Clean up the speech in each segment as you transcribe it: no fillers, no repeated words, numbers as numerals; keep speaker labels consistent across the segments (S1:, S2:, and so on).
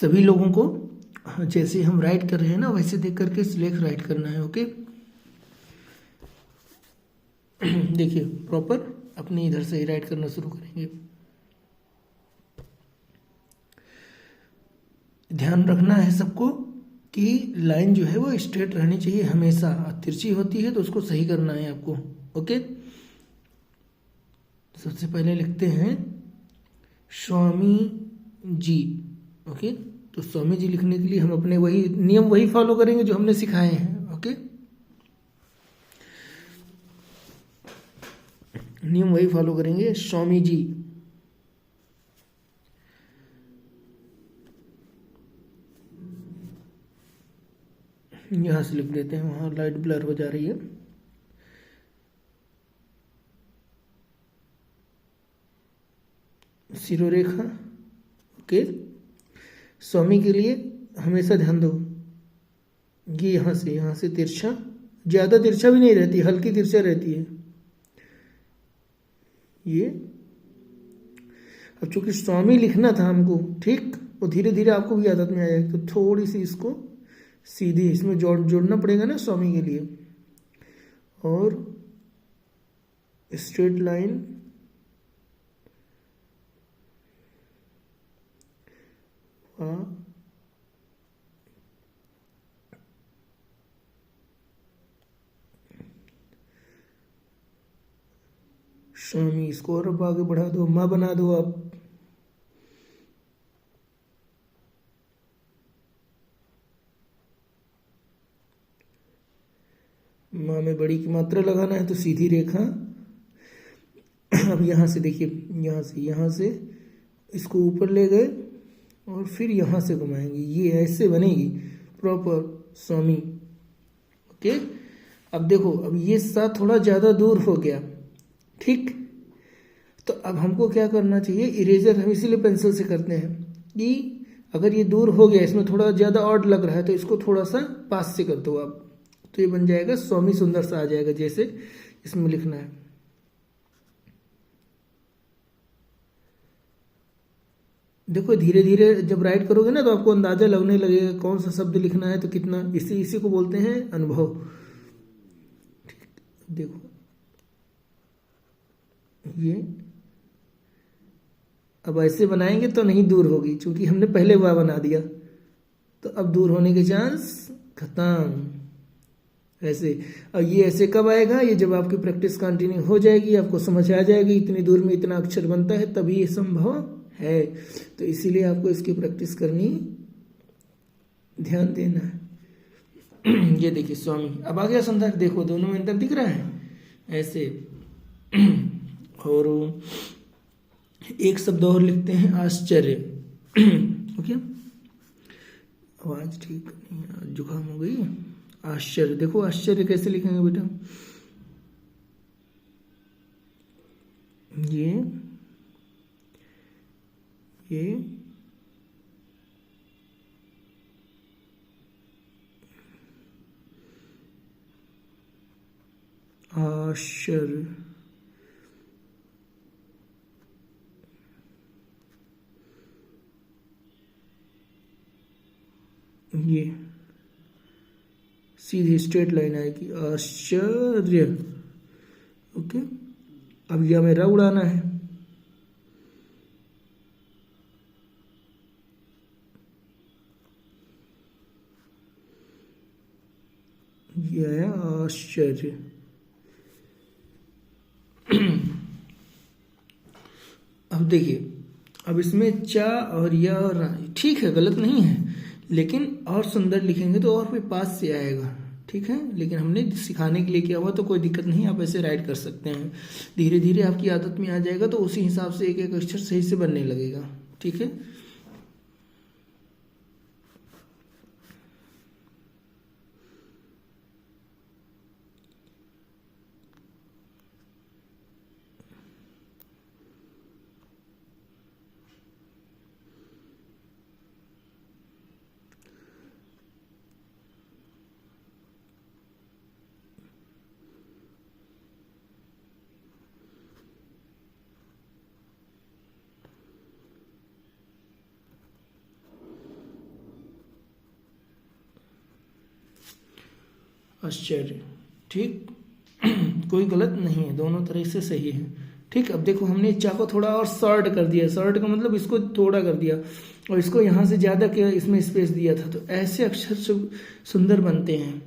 S1: सभी लोगों को जैसे हम राइट कर रहे हैं ना वैसे देख करके लेख राइट करना है। ओके, देखिए प्रॉपर अपने इधर से ही राइट करना शुरू करेंगे। ध्यान रखना है सबको कि लाइन जो है वो स्ट्रेट रहनी चाहिए हमेशा, तिरछी होती है तो उसको सही करना है आपको। ओके, सबसे पहले लिखते हैं स्वामी जी। ओके, तो स्वामी जी लिखने के लिए हम अपने वही नियम वही फॉलो करेंगे जो हमने सिखाए हैं। ओके, नियम वही फॉलो करेंगे। स्वामी जी, यहां से लिख देते हैं, वहां लाइट ब्लर हो जा रही है। सिरोरेखा। ओके, स्वामी के लिए हमेशा ध्यान दो, ये यहाँ से तिरछा, ज़्यादा तिरछा भी नहीं रहती, हल्की तिरछा रहती है ये। अब चूंकि स्वामी लिखना था हमको, ठीक, और धीरे धीरे आपको भी आदत में आ जाएगी, तो थोड़ी सी इसको सीधी इसमें जोड़ना पड़ेगा ना स्वामी के लिए। और स्ट्रेट लाइन, स्वामी, इसको और अब आगे बढ़ा दो, माँ बना दो आप। माँ में बड़ी की मात्रा लगाना है तो सीधी रेखा। अब यहाँ से देखिए, यहाँ से इसको ऊपर ले गए और फिर यहाँ से घुमाएंगे, ये ऐसे बनेगी प्रॉपर स्वामी। ओके, अब देखो, अब ये सा थोड़ा ज़्यादा दूर हो गया, ठीक, तो अब हमको क्या करना चाहिए, इरेजर हम इसीलिए पेंसिल से करते हैं कि अगर ये दूर हो गया, इसमें थोड़ा ज़्यादा ऑड लग रहा है, तो इसको थोड़ा सा पास से कर दो आप, तो ये बन जाएगा स्वामी, सुंदर सा आ जाएगा जैसे इसमें लिखना है। देखो धीरे धीरे जब राइट करोगे ना तो आपको अंदाजा लगने लगेगा कौन सा शब्द लिखना है तो कितना, इसी को बोलते हैं अनुभव। ठीक, देखो ये अब ऐसे बनाएंगे तो नहीं दूर होगी, क्योंकि हमने पहले वह बना दिया, तो अब दूर होने के चांस खत्म। ऐसे, और ये ऐसे कब आएगा, ये जब आपकी प्रैक्टिस कंटिन्यू हो जाएगी, आपको समझ आ जाएगी इतनी दूर में इतना अक्षर बनता है, तभी ये संभव है। तो इसीलिए आपको इसकी प्रैक्टिस करनी, ध्यान देना है। ये देखिए स्वामी, अब आ गया संदर्भ, देखो दोनों में अंतर दिख रहा है ऐसे। और एक शब्द और लिखते हैं, आश्चर्य। ओके, आवाज ठीक नहीं, जुकाम हो गई। आश्चर्य, देखो आश्चर्य कैसे लिखेंगे बेटा, ये आश्चर्य, ये सीधी स्ट्रेट लाइन आएगी, आश्चर्य। ओके, अब यह मेरा उड़ाना है, ये है आश्चर्य। अब देखिए, अब इसमें चा और या और रा, ठीक है, गलत नहीं है, लेकिन और सुंदर लिखेंगे तो और भी पास से आएगा, ठीक है। लेकिन हमने सिखाने के लिए किया हुआ, तो कोई दिक्कत नहीं, आप ऐसे राइट कर सकते हैं। धीरे धीरे आपकी आदत में आ जाएगा तो उसी हिसाब से एक एक अक्षर सही से बनने लगेगा, ठीक है। आश्चर्य। ठीक, कोई गलत नहीं है, दोनों तरह से सही है। ठीक, अब देखो हमने चा को थोड़ा और शॉर्ट कर दिया, शॉर्ट का मतलब इसको थोड़ा कर दिया और इसको यहाँ से ज़्यादा क्या इसमें स्पेस दिया था, तो ऐसे अक्षर सुंदर बनते हैं।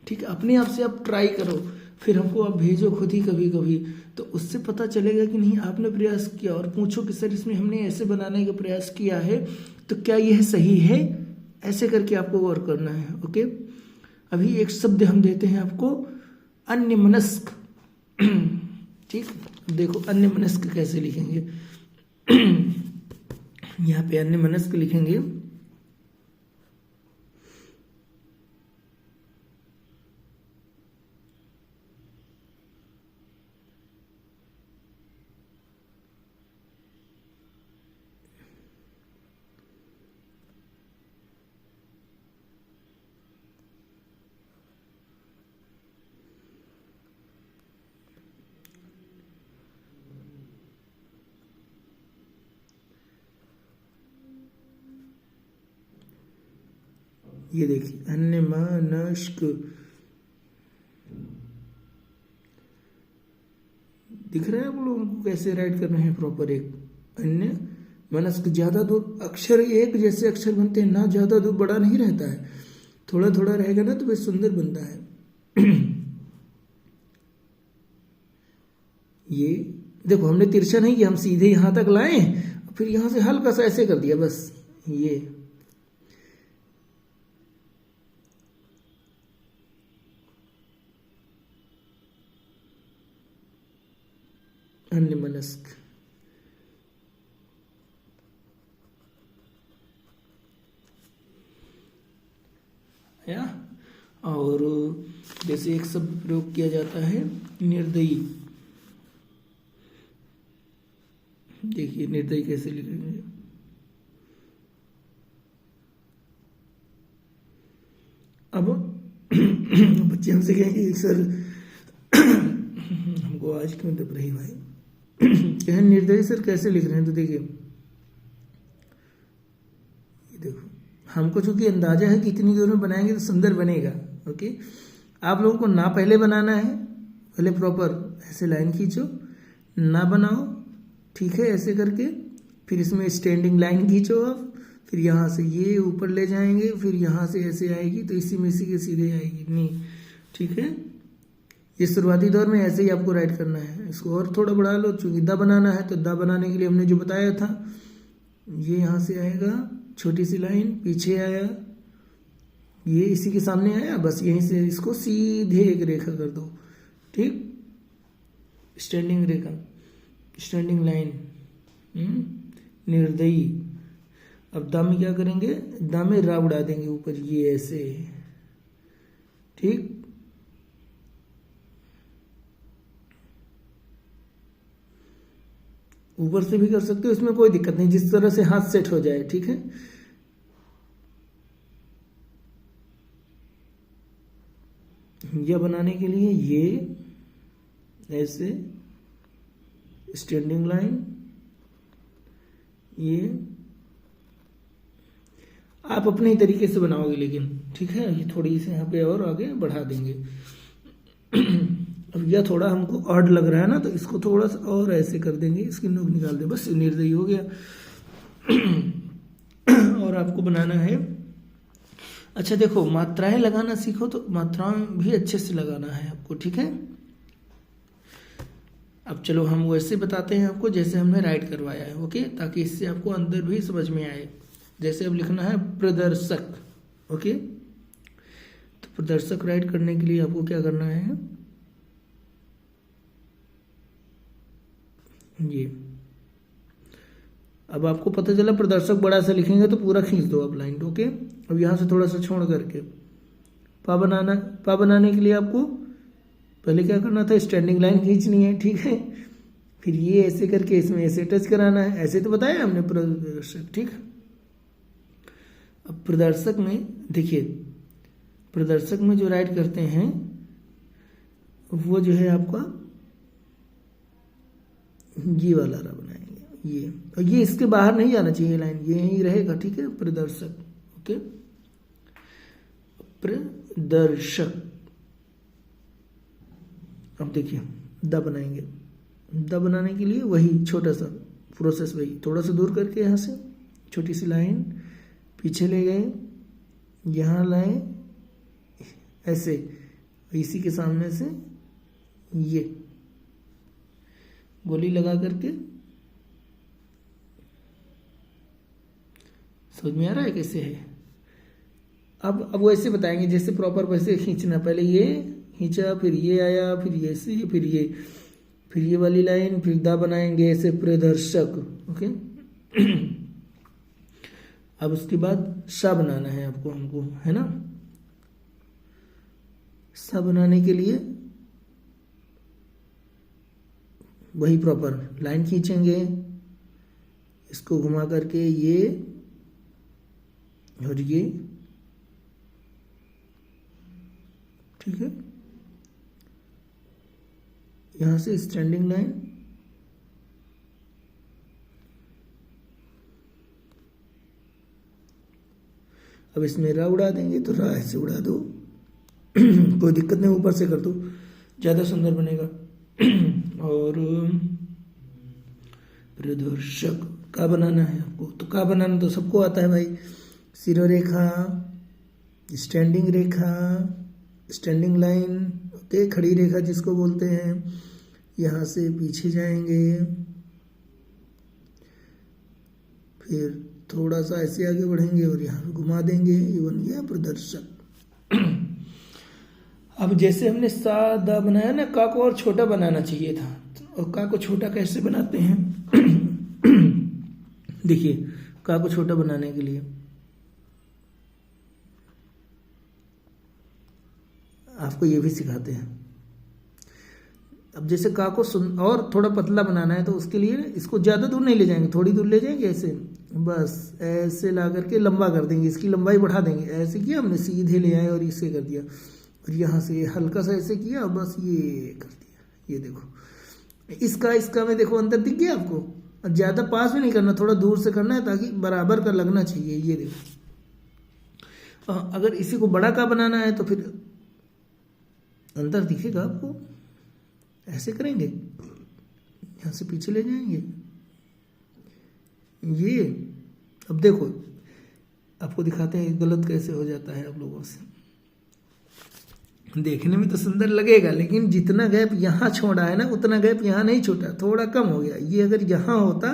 S1: ठीक है, अपने आप से आप ट्राई करो, फिर हमको आप भेजो खुद ही कभी कभी, तो उससे पता चलेगा कि नहीं आपने प्रयास किया, और पूछो कि सर इसमें हमने ऐसे बनाने का प्रयास किया है तो क्या यह सही है, ऐसे करके आपको गौर करना है। ओके, अभी एक शब्द हम देते हैं आपको, अन्यमनस्क। ठीक, देखो अन्यमनस्क कैसे लिखेंगे। यहाँ पे अन्यमनस्क लिखेंगे, ये देखिए अन्यमनस्क दिख रहा है आप लोगों को कैसे राइट करना है प्रॉपर। एक अन्य मनस्क, ज्यादा दूर अक्षर एक जैसे अक्षर बनते हैं ना, ज्यादा दूर बड़ा नहीं रहता है, थोड़ा थोड़ा रहेगा ना तो वह सुंदर बनता है। ये देखो हमने तिरछा नहीं किया, हम सीधे यहां तक लाए फिर यहां से हल्का सा ऐसे कर दिया बस। ये अन्यमनस्क। या और जैसे एक शब्द प्रयोग किया जाता है निर्दयी, देखिए निर्दयी कैसे लिखेंगे। अब बच्चे हमसे कहेंगे सर हमको आज क्यों दब रही भाई, क्या निर्दयी सर कैसे लिख रहे हैं, तो देखिए ये देखो हमको चूंकि अंदाजा है कि इतनी दूर में बनाएंगे तो सुंदर बनेगा। ओके, आप लोगों को ना पहले बनाना है, पहले प्रॉपर ऐसे लाइन खींचो, ना बनाओ, ठीक है, ऐसे करके फिर इसमें स्टैंडिंग लाइन खींचो आप, फिर यहाँ से ये ऊपर ले जाएंगे, फिर यहाँ से ऐसे आएगी तो इसी में इसी के सीधे आएगी नहीं। ठीक है, ये शुरुआती दौर में ऐसे ही आपको राइट करना है। इसको और थोड़ा बढ़ा लो, चूंकि दा बनाना है तो दा बनाने के लिए हमने जो बताया था, ये यहाँ से आएगा छोटी सी लाइन, पीछे आया, ये इसी के सामने आया, बस यहीं से इसको सीधे एक रेखा कर दो। ठीक, स्टैंडिंग रेखा, स्टैंडिंग लाइन, निर्दयी। अब दा में क्या करेंगे, दा में रा उड़ा देंगे ऊपर, ये ऐसे। ठीक, ऊपर से भी कर सकते हो, इसमें कोई दिक्कत नहीं, जिस तरह से हाथ सेट हो जाए। ठीक है, यह बनाने के लिए ये ऐसे स्टैंडिंग लाइन, ये आप अपने ही तरीके से बनाओगे लेकिन, ठीक है, ये थोड़ी सी यहाँ पे और आगे बढ़ा देंगे। अब यह थोड़ा हमको ऑड लग रहा है ना, तो इसको थोड़ा सा और ऐसे कर देंगे, इसकी नोक निकाल दे, बस निर्दयी हो गया। और आपको बनाना है, अच्छा देखो मात्राएं लगाना सीखो, तो मात्राएं भी अच्छे से लगाना है आपको। ठीक है, अब चलो हम वैसे बताते हैं आपको जैसे हमने राइट करवाया है। ओके, ताकि इससे आपको अंदर भी समझ में आए। जैसे अब लिखना है प्रदर्शक। ओके, तो प्रदर्शक राइट करने के लिए आपको क्या करना है, ये अब आपको पता चला प्रदर्शक बड़ा सा लिखेंगे तो पूरा खींच दो आप लाइन। ओके, अब यहाँ से थोड़ा सा छोड़ करके पा बनाने के लिए आपको पहले क्या करना था, स्टैंडिंग लाइन खींचनी है। ठीक है, फिर ये ऐसे करके इसमें ऐसे टच कराना है, ऐसे तो बताया हमने प्रदर्शक। ठीक, अब प्रदर्शक में देखिए, प्रदर्शक में जो राइट करते हैं वो जो है आपका ये वाला रा बनाएंगे, ये, और ये इसके बाहर नहीं जाना चाहिए लाइन, ये यहीं रहेगा। ठीक है, प्रदर्शक। ओके, प्रदर्शक अब देखिए द बनाएंगे। द बनाने के लिए वही छोटा सा प्रोसेस, वही थोड़ा सा दूर करके यहाँ से छोटी सी लाइन पीछे ले गए, यहाँ लाए ऐसे, इसी के सामने से ये गोली लगा करके, समझ में आ रहा है कैसे है। अब वैसे बताएंगे जैसे प्रॉपर वैसे खींचना, पहले ये खींचा, फिर ये आया, फिर ये से, फिर ये वाली लाइन, फिर दा बनाएंगे ऐसे प्रदर्शक। ओके अब उसके बाद सा बनाना है आपको, हमको, है ना। सा बनाने के लिए वही प्रॉपर लाइन खींचेंगे, इसको घुमा करके ये और ये, ठीक है। यहां से स्टैंडिंग लाइन, अब इसमें रा उड़ा देंगे तो रा ऐसे उड़ा दो कोई दिक्कत नहीं, ऊपर से कर दो, ज्यादा सुंदर बनेगा। और प्रदर्शक का बनाना है आपको, तो का बनाना तो सबको आता है भाई। शिरोरेखा, स्टैंडिंग रेखा, स्टैंडिंग लाइन, ओके, खड़ी रेखा जिसको बोलते हैं। यहाँ से पीछे जाएंगे, फिर थोड़ा सा ऐसे आगे बढ़ेंगे और यहाँ घुमा देंगे, ये बन गया प्रदर्शक। अब जैसे हमने सा दा बनाया ना, का को और छोटा बनाना चाहिए था, और का को छोटा कैसे बनाते हैं देखिए, का को छोटा बनाने के लिए आपको ये भी सिखाते हैं। अब जैसे का को और थोड़ा पतला बनाना है तो उसके लिए इसको ज़्यादा दूर नहीं ले जाएंगे, थोड़ी दूर ले जाएंगे, ऐसे बस ऐसे ला करके लंबा कर देंगे, इसकी लंबाई बढ़ा देंगे। ऐसे किया हमने, सीधे ले आए और इसे कर दिया, और यहाँ से हल्का सा ऐसे किया, बस ये कर दिया। ये देखो इसका में देखो अंतर दिख गया आपको। ज़्यादा पास में नहीं करना, थोड़ा दूर से करना है ताकि बराबर का लगना चाहिए। ये देखो, अगर इसी को बड़ा का बनाना है तो फिर अंतर दिखेगा आपको। ऐसे करेंगे, यहाँ से पीछे ले जाएंगे ये। अब देखो आपको दिखाते हैं गलत कैसे हो जाता है आप लोगों से। देखने में तो सुंदर लगेगा, लेकिन जितना गैप यहाँ छोड़ा है ना, उतना गैप यहाँ नहीं छोड़ा, थोड़ा कम हो गया। ये अगर यहाँ होता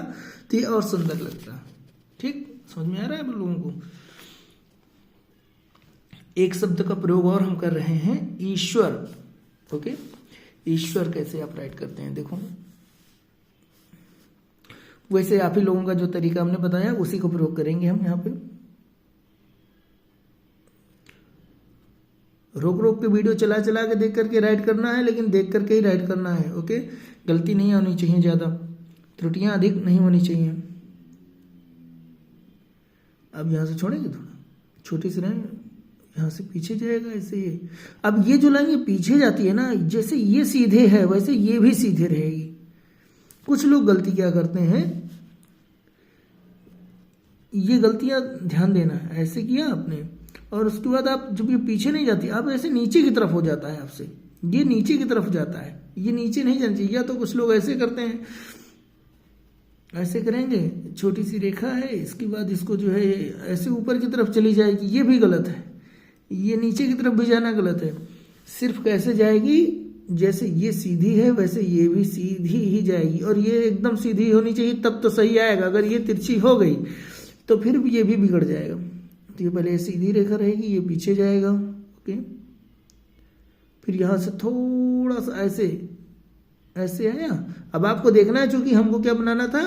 S1: तो ये और सुंदर लगता। ठीक, समझ में आ रहा है आप लोगों को। एक शब्द का प्रयोग और हम कर रहे हैं, ईश्वर। ओके, ईश्वर कैसे आप राइट करते हैं देखो, वैसे आप ही लोगों का जो तरीका हमने बताया उसी को प्रयोग करेंगे हम यहाँ पे। रोक रोक के वीडियो चला चला के देख करके राइट करना है, लेकिन देख करके ही राइट करना है। ओके, गलती नहीं होनी चाहिए, ज़्यादा त्रुटियां अधिक नहीं होनी चाहिए। अब यहाँ से छोड़ेंगे, थोड़ा छोटी सी लाइन यहाँ से पीछे जाएगा ऐसे ये। अब ये जो लाइन ये पीछे जाती है ना, जैसे ये सीधे है वैसे ये भी सीधे रहेगी। कुछ लोग गलती क्या करते हैं, ये गलतियां ध्यान देना है। ऐसे किया आपने और उसके बाद आप जब ये पीछे नहीं जाती, आप ऐसे नीचे की तरफ हो जाता है आपसे, ये नीचे की तरफ जाता है, ये नीचे नहीं जाना चाहिए। या तो कुछ लोग ऐसे करते हैं, ऐसे करेंगे, छोटी सी रेखा है, इसके बाद इसको जो है ऐसे ऊपर की तरफ चली जाएगी, ये भी गलत है। ये नीचे की तरफ भी जाना गलत है। सिर्फ कैसे जाएगी, जैसे ये सीधी है वैसे ये भी सीधी ही जाएगी, और ये एकदम सीधी होनी चाहिए तब तो सही आएगा। अगर ये तिरछी हो गई तो फिर भी ये भी बिगड़ जाएगा। तो ये पहले सीधी रेखा रहेगी, ये पीछे जाएगा। ओके, फिर यहाँ से थोड़ा सा ऐसे ऐसे आया। अब आपको देखना है, चूंकि हमको क्या बनाना था,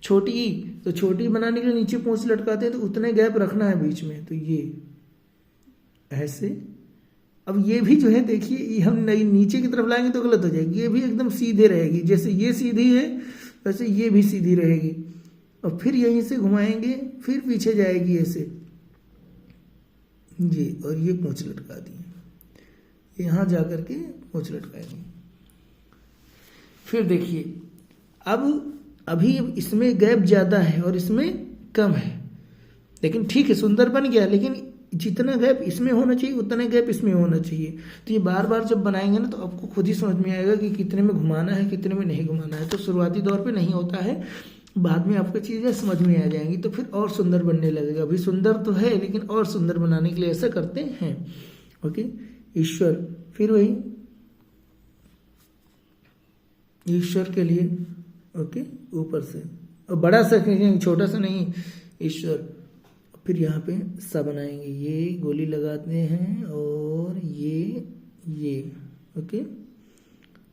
S1: छोटी, तो छोटी बनाने के लिए नीचे पूंछ लटकाते हैं तो उतने गैप रखना है बीच में, तो ये ऐसे। अब ये भी जो है देखिए, ये हम नीचे की तरफ लाएंगे तो गलत हो जाएगी, ये भी एकदम सीधे रहेगी। जैसे ये सीधी है वैसे ये भी सीधी रहेगी, और फिर यहीं से घुमाएंगे, फिर पीछे जाएगी ऐसे ये, और ये पूंछ लटका दी, यहाँ जा करके पूंछ लटकाएंगे। फिर देखिए, अब अभी इसमें गैप ज़्यादा है और इसमें कम है, लेकिन ठीक है, सुंदर बन गया। लेकिन जितना गैप इसमें होना चाहिए उतना गैप इसमें होना चाहिए। तो ये बार बार जब बनाएंगे ना तो आपको खुद ही समझ में आएगा कि कितने में घुमाना है कितने में नहीं घुमाना है। तो शुरुआती दौर पे नहीं होता है, बाद में आपको चीज़ें समझ में आ जाएंगी तो फिर और सुंदर बनने लगेगा। अभी सुंदर तो है लेकिन और सुंदर बनाने के लिए ऐसा करते हैं। ओके, ईश्वर, फिर वही ईश्वर के लिए ओके ऊपर से और बड़ा सा छोटा सा नहीं, ईश्वर। फिर यहाँ पे सा बनाएंगे, ये गोली लगाते हैं और ये ओके।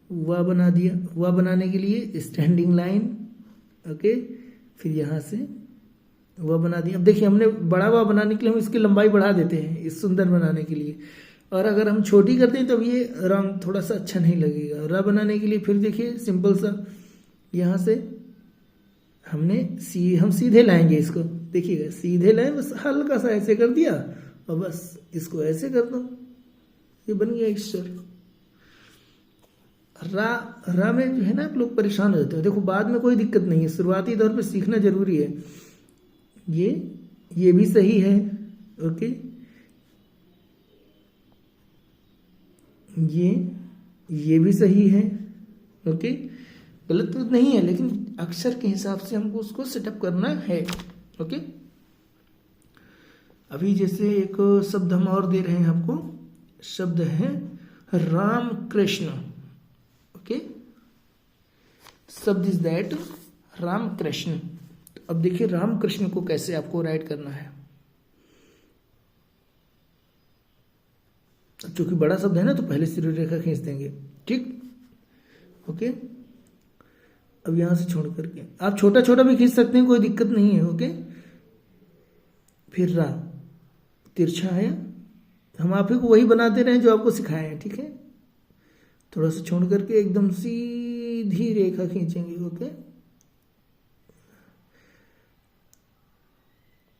S1: वाह बना दिया, वाह बनाने के लिए स्टैंडिंग लाइन ओके। फिर यहाँ से वाह बना दिया। अब देखिए हमने बड़ा वाह बनाने के लिए हम इसकी लंबाई बढ़ा देते हैं इस सुंदर बनाने के लिए, और अगर हम छोटी करते हैं तब ये रंग थोड़ा सा अच्छा नहीं लगेगा। रा बनाने के लिए फिर देखिए सिंपल सा यहाँ से हमने हम सीधे लाएंगे इसको, देखिएगा सीधे लाए, बस हल्का सा ऐसे कर दिया और बस इसको ऐसे कर दो, ये बन गया ईश्वर। रा में जो है ना आप लोग परेशान हो जाते हो। देखो बाद में कोई दिक्कत नहीं है, शुरुआती दौर पे सीखना जरूरी है। ये भी सही है ओके, ये भी सही है ओके, गलत तो नहीं है लेकिन अक्षर के हिसाब से हमको उसको सेटअप करना है ओके। अभी जैसे एक शब्द हम और दे रहे हैं आपको, शब्द है राम कृष्ण ओके। शब्द इज दैट राम कृष्ण। तो अब देखिए राम कृष्ण को कैसे आपको राइट करना है। चूंकि बड़ा शब्द है ना तो पहले सिर रेखा खींच देंगे, ठीक ओके। अब यहां से छोड़ करके आप छोटा छोटा भी खींच सकते हैं, कोई दिक्कत नहीं है ओके। फिर रा तिरछा आया, हम आप ही को वही बनाते रहे जो आपको सिखाए हैं, ठीक है। थोड़ा सा छोड़ करके एकदम सीधी रेखा खींचेंगे ओके।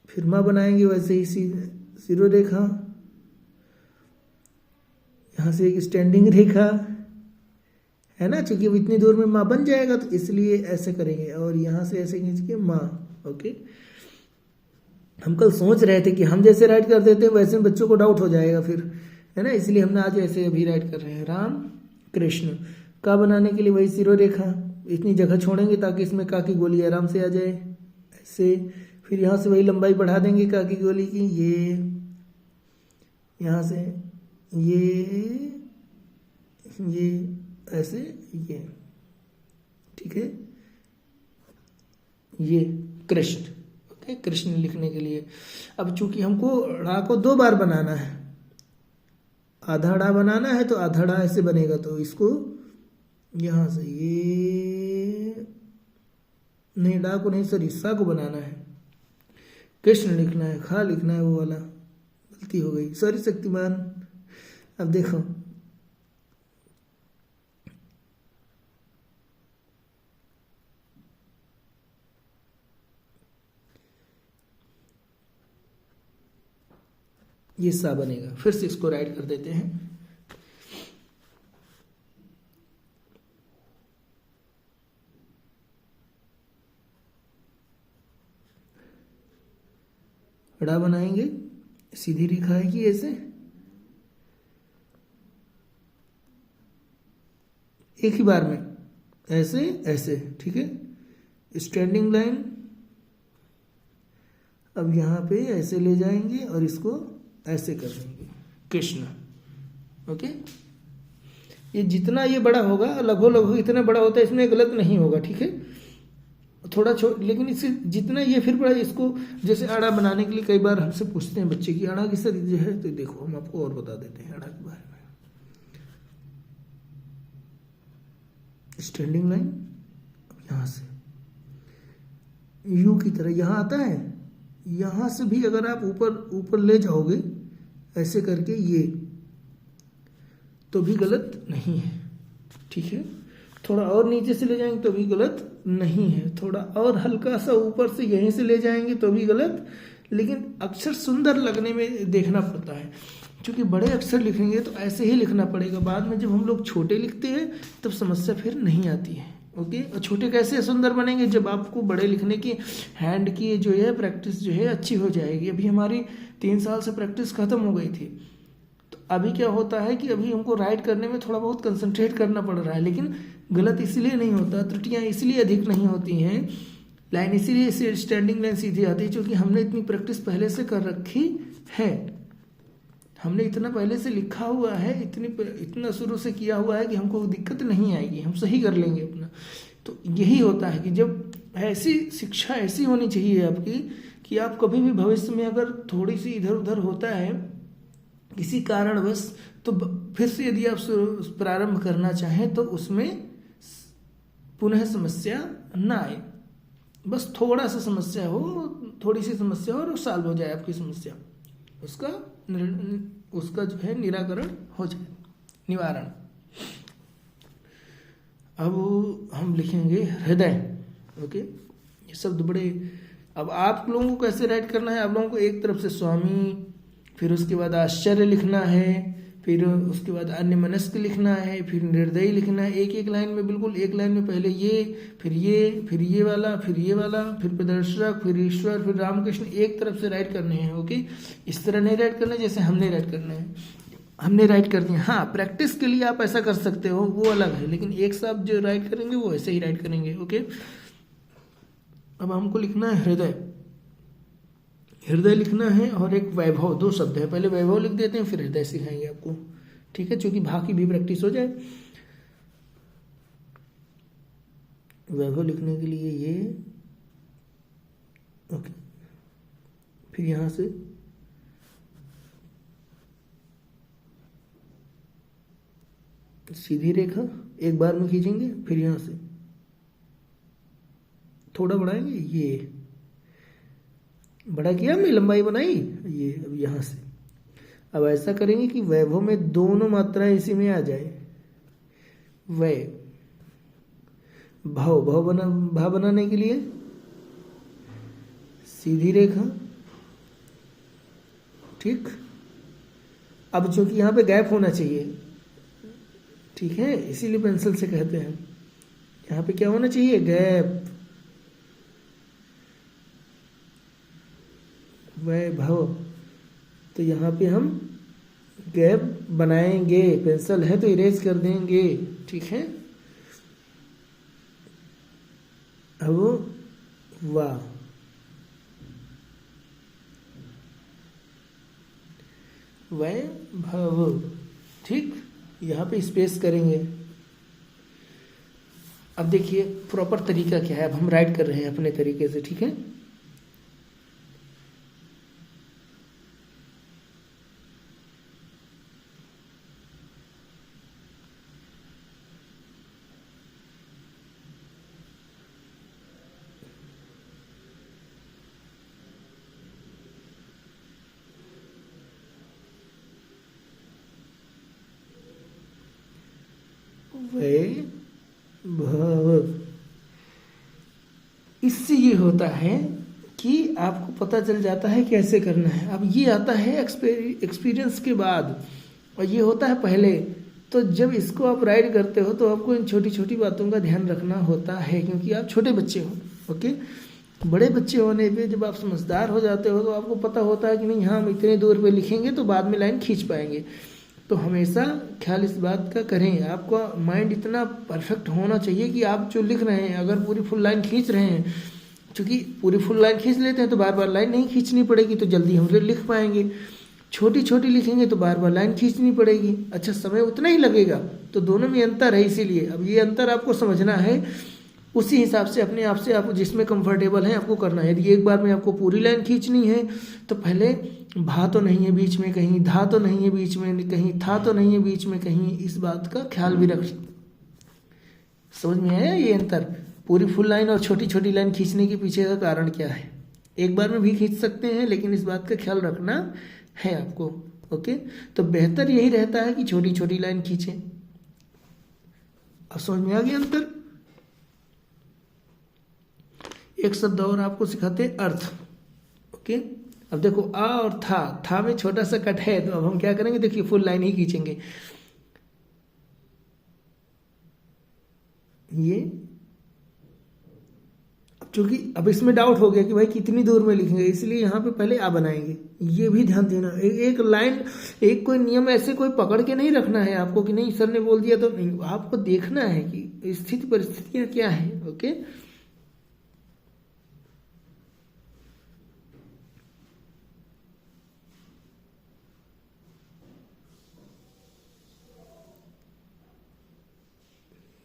S1: फिर माँ बनाएंगे वैसे ही सिरो रेखा, यहां से एक स्टैंडिंग रेखा है ना, क्योंकि अब इतनी दूर में माँ बन जाएगा तो इसलिए ऐसे करेंगे। और यहां से ऐसे खींच के माँ ओके। हम कल सोच रहे थे कि हम जैसे राइट कर देते हैं वैसे बच्चों को डाउट हो जाएगा फिर, है ना, इसलिए हमने आज ऐसे अभी राइट कर रहे हैं। राम कृष्ण का बनाने के लिए वही सिरो रेखा, इतनी जगह छोड़ेंगे ताकि इसमें का की गोली आराम से आ जाए ऐसे। फिर यहाँ से वही लंबाई बढ़ा देंगे का की गोली की, ये यहाँ से ये ऐसे ये, ठीक है। ये कृष्ण ओके, कृष्ण लिखने के लिए। अब चूंकि हमको ड़ा को 2 बार बनाना है, आधा ड़ा बनाना है तो आधा ड़ा ऐसे बनेगा, तो इसको यहां से ये नहीं, ड़ा को नहीं सॉरी सा को बनाना है, कृष्ण लिखना है, खा लिखना है, वो वाला गलती हो गई, सॉरी शक्तिमान। अब देखो ये सा बनेगा। फिर से इसको राइट कर देते हैं। ड़ा बनाएंगे, सीधी रेखा है कि ऐसे एक ही बार में ऐसे ऐसे, ठीक है, स्टैंडिंग लाइन। अब यहाँ पे ऐसे ले जाएंगे और इसको ऐसे कर देंगे कृष्ण ओके। ये जितना ये बड़ा होगा लगभग इतना बड़ा होता है, इसमें गलत नहीं होगा, ठीक है। थोड़ा लेकिन इससे जितना ये फिर बड़ा, इसको जैसे आड़ा बनाने के लिए कई बार हमसे पूछते हैं बच्चे की आड़ा किस तरीके है, तो देखो हम आपको और बता देते हैं आड़ा के बारे में। स्टैंडिंग लाइन यहां से यू की तरह यहां आता है, यहां से भी अगर आप ऊपर ले जाओगे ऐसे करके ये, तो भी गलत नहीं है, ठीक है। थोड़ा और नीचे से ले जाएंगे तो भी गलत नहीं है, थोड़ा और हल्का सा ऊपर से यहीं से ले जाएंगे तो भी गलत, लेकिन अक्षर सुंदर लगने में देखना पड़ता है। क्योंकि बड़े अक्षर लिखेंगे तो ऐसे ही लिखना पड़ेगा, बाद में जब हम लोग छोटे लिखते हैं तब समस्या फिर नहीं आती है ओके। और छोटे कैसे सुंदर बनेंगे, जब आपको बड़े लिखने की हैंड की जो है प्रैक्टिस जो है अच्छी हो जाएगी। अभी हमारी 3 साल से प्रैक्टिस खत्म हो गई थी, तो अभी क्या होता है कि अभी हमको राइट करने में थोड़ा बहुत कंसंट्रेट करना पड़ रहा है, लेकिन गलत इसलिए नहीं होता, त्रुटियां इसलिए अधिक नहीं होती हैं, लाइन इसीलिए स्टैंडिंग लाइन सीधी आती है क्योंकि हमने इतनी प्रैक्टिस पहले से कर रखी है, हमने इतना पहले से लिखा हुआ है, इतना शुरू से किया हुआ है कि हमको दिक्कत नहीं आएगी, हम सही कर लेंगे अपना। तो यही होता है कि जब ऐसी शिक्षा ऐसी होनी चाहिए आपकी कि आप कभी भी भविष्य में अगर थोड़ी सी इधर उधर होता है किसी कारणवश, तो फिर से यदि आप प्रारंभ करना चाहें तो उसमें पुनः समस्या ना आए, बस थोड़ा सा समस्या हो, थोड़ी सी समस्या हो और सॉल्व हो जाए आपकी समस्या, उसका जो है निराकरण हो जाए, निवारण। अब हम लिखेंगे हृदय। ओके, ये शब्द बड़े, अब आप लोगों को कैसे राइट करना है, आप लोगों को एक तरफ से स्वामी, फिर उसके बाद आश्चर्य लिखना है, फिर उसके बाद अन्यमनस्क लिखना है, फिर निर्दयी लिखना है, एक एक लाइन में, बिल्कुल एक लाइन में पहले ये, फिर ये वाला, फिर ये वाला, फिर प्रदर्शक, फिर ईश्वर, फिर रामकृष्ण, एक तरफ से राइट करने हैं। ओके, इस तरह नहीं राइट करना जैसे हमने राइट करना है, हमने राइट कर दिया। हाँ, प्रैक्टिस के लिए आप ऐसा कर सकते हो, वो अलग है, लेकिन एक साथ जो राइट करेंगे वो ऐसे ही राइट करेंगे। ओके, अब हमको लिखना है हृदय, हृदय लिखना है और एक वैभव, 2 शब्द है, पहले वैभव लिख देते हैं फिर हृदय सिखाएंगे आपको, ठीक है, क्योंकि भा की भी प्रैक्टिस हो जाए। वैभव लिखने के लिए ये, ओके, फिर यहां से सीधी रेखा एक बार में खींचेंगे, फिर यहां से थोड़ा बढ़ाएंगे, ये बड़ा किया हमने, लंबाई बनाई, ये अब यहाँ से अब ऐसा करेंगे कि वैभव में दोनों मात्राएं इसी में आ जाए, वै भाव, भाव बनाने के लिए सीधी रेखा, ठीक। अब चूंकि यहाँ पे गैप होना चाहिए, ठीक है, इसीलिए पेंसिल से कहते हैं, यहाँ पे क्या होना चाहिए, गैप, वैभव, तो यहाँ पे हम गैप बनाएंगे, पेंसिल है तो इरेज कर देंगे, ठीक है। अब वाह, वैभव, ठीक, यहाँ पे स्पेस करेंगे। अब देखिए प्रॉपर तरीका क्या है, अब हम राइट कर रहे हैं अपने तरीके से, ठीक है। वैभव, इससे ये होता है कि आपको पता चल जाता है कैसे करना है। अब ये आता है एक्सपीरियंस के बाद, और ये होता है पहले। तो जब इसको आप राइड करते हो तो आपको इन छोटी छोटी बातों का ध्यान रखना होता है, क्योंकि आप छोटे बच्चे हो। ओके, बड़े बच्चे होने पे जब आप समझदार हो जाते हो तो आपको पता होता है कि नहीं, हाँ हम इतने दूर पे लिखेंगे तो बाद में लाइन खींच पाएंगे। तो हमेशा ख्याल इस बात का करें, आपका माइंड इतना परफेक्ट होना चाहिए कि आप जो लिख रहे हैं, अगर पूरी फुल लाइन खींच रहे हैं, क्योंकि पूरी फुल लाइन खींच लेते हैं तो बार बार लाइन नहीं खींचनी पड़ेगी, तो जल्दी हम फिर लिख पाएंगे। छोटी छोटी लिखेंगे तो बार बार लाइन खींचनी पड़ेगी, अच्छा समय उतना ही लगेगा। तो दोनों में अंतर है, इसीलिए अब ये अंतर आपको समझना है, उसी हिसाब से अपने आप से आप जिसमें कंफर्टेबल है आपको करना है। यदि एक बार में आपको पूरी लाइन खींचनी है तो पहले भा तो नहीं है बीच में कहीं, धा तो नहीं है बीच में कहीं, था तो नहीं है बीच में कहीं, इस बात का ख्याल भी रख। समझ में आया ये अंतर, पूरी फुल लाइन और छोटी छोटी लाइन खींचने के पीछे का कारण क्या है। एक बार में भी खींच सकते हैं, लेकिन इस बात का ख्याल रखना है आपको। ओके, तो बेहतर यही रहता है कि छोटी छोटी लाइन खींचें। अब समझ में आ गया अंतर। एक शब्द और आपको सिखाते हैं, अर्थ। ओके, अब देखो आ और था में छोटा सा कट है, तो अब हम क्या करेंगे, देखिए फुल लाइन ही खींचेंगे। ये क्योंकि अब इसमें डाउट हो गया कि भाई कितनी दूर में लिखेंगे, इसलिए यहाँ पे पहले आ बनाएंगे। ये भी ध्यान देना, एक लाइन, एक कोई नियम ऐसे कोई पकड़ के नहीं रखना है आपको कि नहीं सर ने बोल दिया तो नहीं, आपको देखना है कि स्थिति परिस्थितियाँ क्या है। ओके,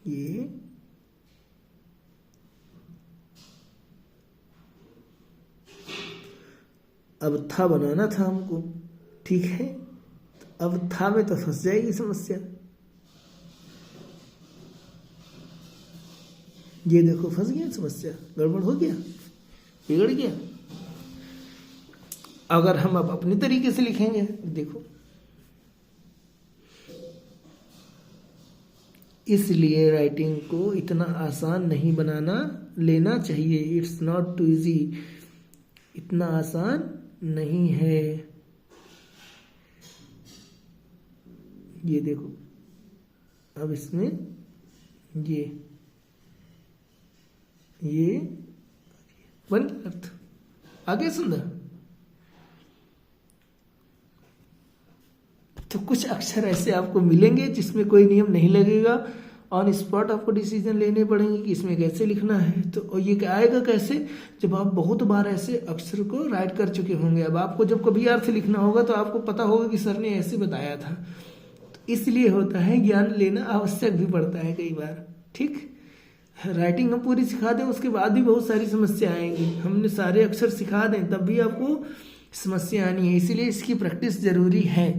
S1: ये अब था बनाना था हमको, ठीक है, अब था में तो फंस जाएगी समस्या। ये देखो फंस गया, समस्या गड़बड़ हो गया, बिगड़ गया। अगर हम अब अपने तरीके से लिखेंगे, देखो इसलिए राइटिंग को इतना आसान नहीं बनाना लेना चाहिए। इट्स नॉट टू इजी, इतना आसान नहीं है। ये देखो अब इसमें ये बन गया अर्थ, आगे सुंदर। तो कुछ अक्षर ऐसे आपको मिलेंगे जिसमें कोई नियम नहीं लगेगा, ऑन स्पॉट आपको डिसीजन लेने पड़ेंगे कि इसमें कैसे लिखना है। तो ये आएगा कैसे, जब आप बहुत बार ऐसे अक्षर को राइट कर चुके होंगे। अब आपको जब कभी अर्थ लिखना होगा तो आपको पता होगा कि सर ने ऐसे बताया था। तो इसलिए होता है, ज्ञान लेना आवश्यक भी पड़ता है कई बार। ठीक, राइटिंग हम पूरी सिखा दें उसके बाद भी बहुत सारी समस्या आएंगी। हमने सारे अक्षर सिखा दें तब भी आपको समस्या आनी है, इसीलिए इसकी प्रैक्टिस जरूरी है।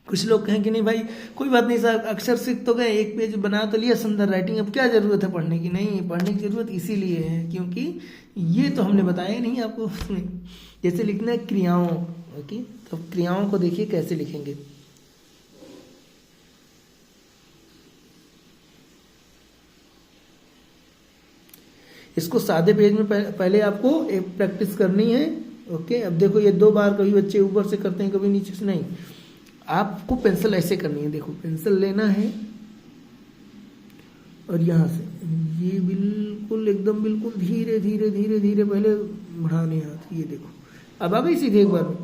S1: कुछ लोग कहें कि नहीं भाई कोई बात नहीं सर, अक्षर सीख तो गए, एक पेज बना तो लिया सुंदर राइटिंग, अब क्या जरूरत है पढ़ने की। नहीं, पढ़ने की जरूरत इसीलिए है क्योंकि ये तो हमने बताया नहीं आपको उसमें। जैसे लिखना है क्रियाओं, ओके, तो क्रियाओं को देखिए कैसे लिखेंगे। इसको सादे पेज में पहले आपको एक प्रैक्टिस करनी है। ओके, अब देखो ये 2 बार कभी बच्चे ऊपर से करते हैं कभी नीचे से, नहीं, आपको पेंसिल ऐसे करनी है। देखो पेंसिल लेना है और यहाँ से ये बिल्कुल एकदम बिल्कुल धीरे धीरे धीरे धीरे पहले बढ़ाने हाथ। ये देखो अब आ गई सीधे एक बार में।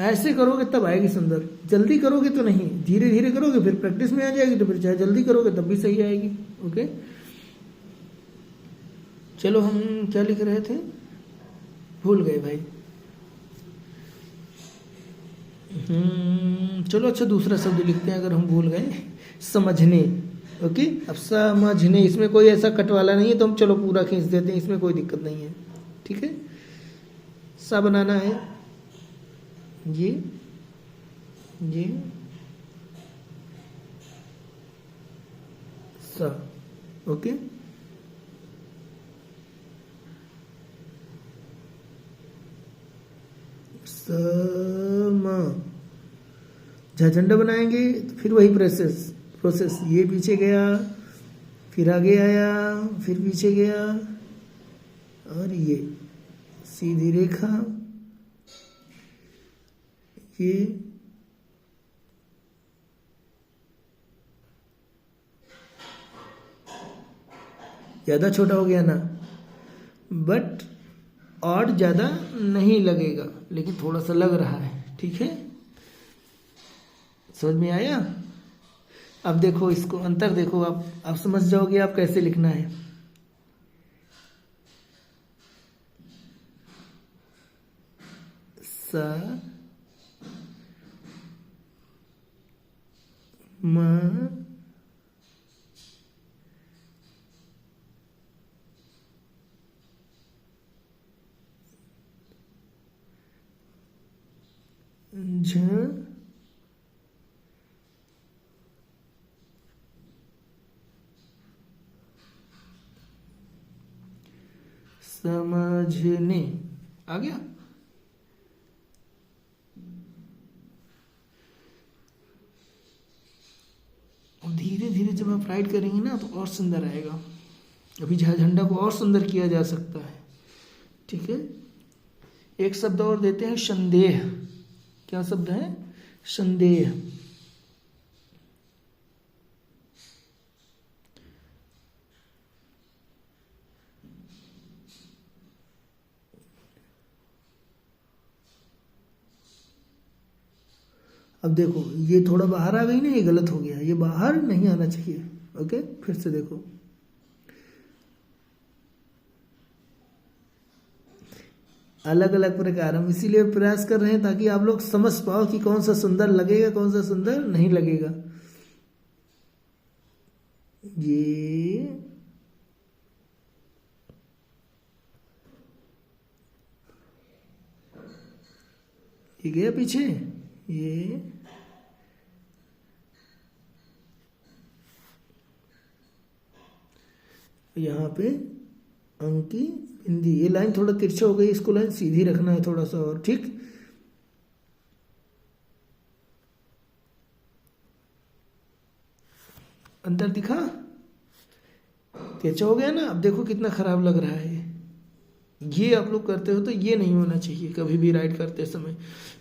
S1: ऐसे करोगे तब आएगी सुंदर, जल्दी करोगे तो नहीं, धीरे धीरे करोगे फिर प्रैक्टिस में आ जाएगी, तो फिर चाहे जल्दी करोगे तब भी सही आएगी। ओके, चलो हम क्या लिख रहे थे, भूल गए भाई। चलो अच्छा दूसरा शब्द लिखते हैं अगर हम भूल गए, समझने। ओके, अब समझने, इसमें कोई ऐसा कट वाला नहीं है तो हम चलो पूरा खींच देते हैं, इसमें कोई दिक्कत नहीं है। ठीक है, सा बनाना है, ये सा। ओके, झंडा बनाएंगे तो फिर वही प्रोसेस, ये पीछे गया फिर आगे आया फिर पीछे गया और ये सीधी रेखा, ये ज्यादा छोटा हो गया ना, बट और ज्यादा नहीं लगेगा लेकिन थोड़ा सा लग रहा है। ठीक है, समझ में आया। अब देखो इसको अंतर देखो, आप समझ जाओगे आप कैसे लिखना है। स म झ समझने आ गया। और धीरे धीरे जब आप राइट करेंगे ना तो और सुंदर आएगा। अभी झंडा को और सुंदर किया जा सकता है। ठीक है, एक शब्द और देते हैं, संदेह। क्या शब्द है, संदेह। अब देखो ये थोड़ा बाहर आ गई ना, ये गलत हो गया, ये बाहर नहीं आना चाहिए। ओके, फिर से देखो, अलग अलग प्रकार हम इसीलिए प्रयास कर रहे हैं ताकि आप लोग समझ पाओ कि कौन सा सुंदर लगेगा, कौन सा सुंदर नहीं लगेगा। ये गया पीछे, ये यहाँ पे अंकी बिंदी, ये लाइन थोड़ा तिरछा हो गई, इसको लाइन सीधी रखना है थोड़ा सा और, ठीक। अंतर दिखा, तिरछा हो गया ना। अब देखो कितना खराब लग रहा है ये आप लोग करते हो तो ये नहीं होना चाहिए कभी भी राइट करते समय,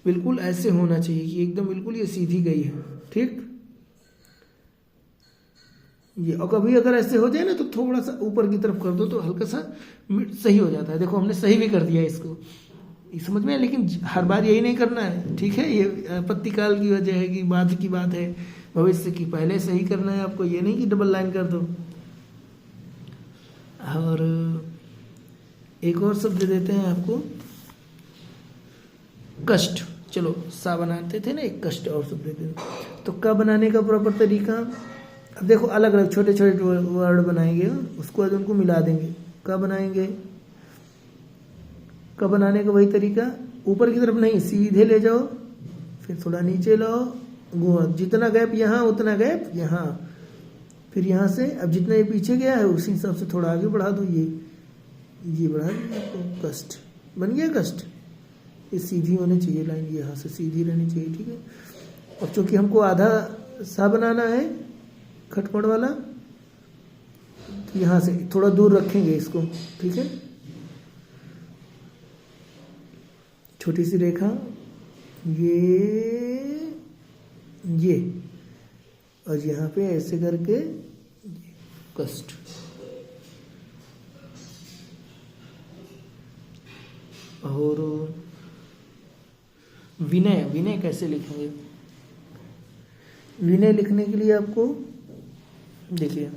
S1: बिल्कुल ऐसे होना चाहिए कि एकदम बिल्कुल ये सीधी गई है, ठीक। ये, और कभी अगर ऐसे हो जाए ना तो थोड़ा सा ऊपर की तरफ कर दो तो हल्का सा सही हो जाता है। देखो हमने सही भी कर दिया इसको, समझ में। लेकिन हर बार यही नहीं करना है, ठीक है। ये आपत्ति काल की वजह है कि बाद की बात है, भविष्य की, पहले सही करना है आपको, ये नहीं कि डबल लाइन कर दो। और एक और शब्द देते हैं आपको, कष्ट। चलो सा बनाते थे ना, एक कष्ट और शब्द देते हैं। तो क बनाने का प्रॉपर तरीका, अब देखो अलग अलग छोटे छोटे वर्ड बनाएंगे, उसको बाद उनको मिला देंगे। क बनाएंगे, क बनाने का वही तरीका, ऊपर की तरफ नहीं, सीधे ले जाओ, फिर थोड़ा नीचे लाओ, घुमा, जितना गैप यहाँ उतना गैप यहाँ, फिर यहाँ से अब जितना ये पीछे गया है उसी हिसाब से थोड़ा आगे बढ़ा दो। ये बढ़ा दिया आपको, कष्ट बन गया। कष्ट ये सीधी होनी चाहिए लाइन, यहाँ से सीधी रहनी चाहिए, ठीक है। और चूंकि हमको आधा सा बनाना है खटपड़ वाला, तो यहाँ से थोड़ा दूर रखेंगे इसको, ठीक है। छोटी सी रेखा, ये और यहाँ पे ऐसे करके कष्ट। और विनय, विनय कैसे लिखेंगे? विनय लिखने के लिए आपको देखिए,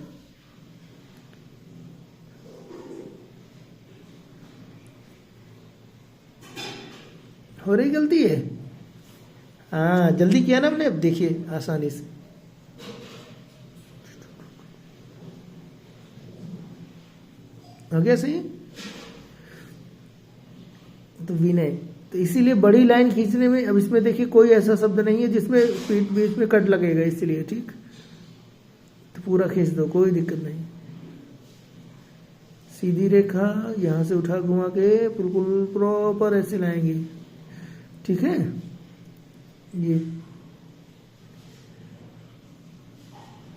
S1: हो रही गलती है, हाँ जल्दी किया ना हमने, अब देखिए आसानी से। हो गया सही। तो विनय, तो इसीलिए बड़ी लाइन खींचने में, अब इसमें देखिए कोई ऐसा शब्द नहीं है जिसमें बीच में कट लगेगा, इसीलिए, ठीक। तो पूरा खींच दो, कोई दिक्कत नहीं। सीधी रेखा यहाँ से उठा घुमा के बिल्कुल प्रॉपर ऐसे लाएंगे, ठीक है। ये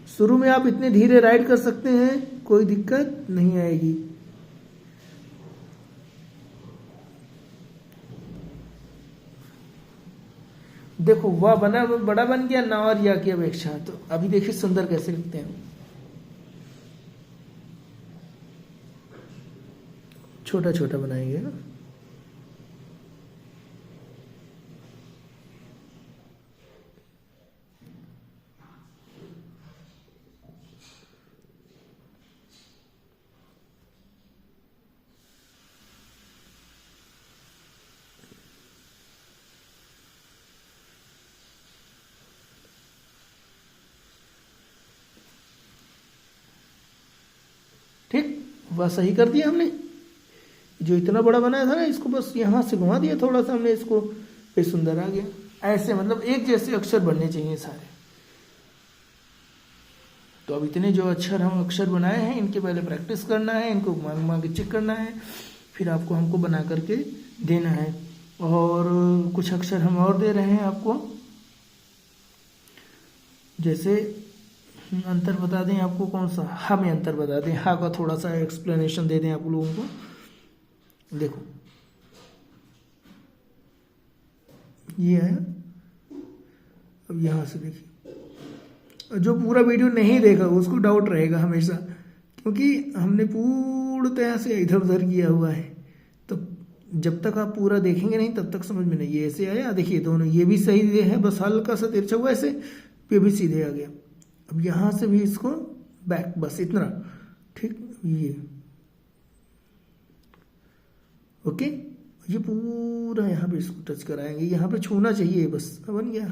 S1: शुरू में आप इतने धीरे राइट कर सकते हैं, कोई दिक्कत नहीं आएगी। देखो वह बना बड़ा बन गया ना, और या की अपेक्षा। तो अभी देखिए सुंदर कैसे लिखते हैं, छोटा छोटा बनाएंगे ना। ठीक, वह सही कर दिया हमने। जो इतना बड़ा बनाया था ना, इसको बस यहाँ से घुमा दिया थोड़ा सा हमने इसको, ये सुंदर आ गया। ऐसे मतलब एक जैसे अक्षर बनने चाहिए सारे। तो अब इतने जो अक्षर हम अक्षर बनाए हैं, इनके पहले प्रैक्टिस करना है, इनको घुमा घुमा के चेक करना है, फिर आपको हमको बना करके देना है। और कुछ अक्षर हम और दे रहे हैं आपको, जैसे अंतर बता दें आपको, कौन सा, हा में अंतर बता दें, हा का थोड़ा सा एक्सप्लेनेशन दे दें आप लोगों को। देखो ये है, अब यहाँ से देखिए, जो पूरा वीडियो नहीं देखा उसको डाउट रहेगा हमेशा, क्योंकि हमने पूर्णतः से इधर उधर किया हुआ है। तो जब तक आप पूरा देखेंगे नहीं तब तक समझ में नहीं। ये ऐसे आया, देखिए दोनों ये भी सही है, बस हल्का सा तिरछा हुआ ऐसे, ये भी सीधे आ गया। अब यहाँ से भी इसको बैक, बस इतना, ठीक, ये ओके। ये पूरा यहाँ पे इसको टच कराएंगे, यहाँ पे छूना चाहिए बस, बन गया।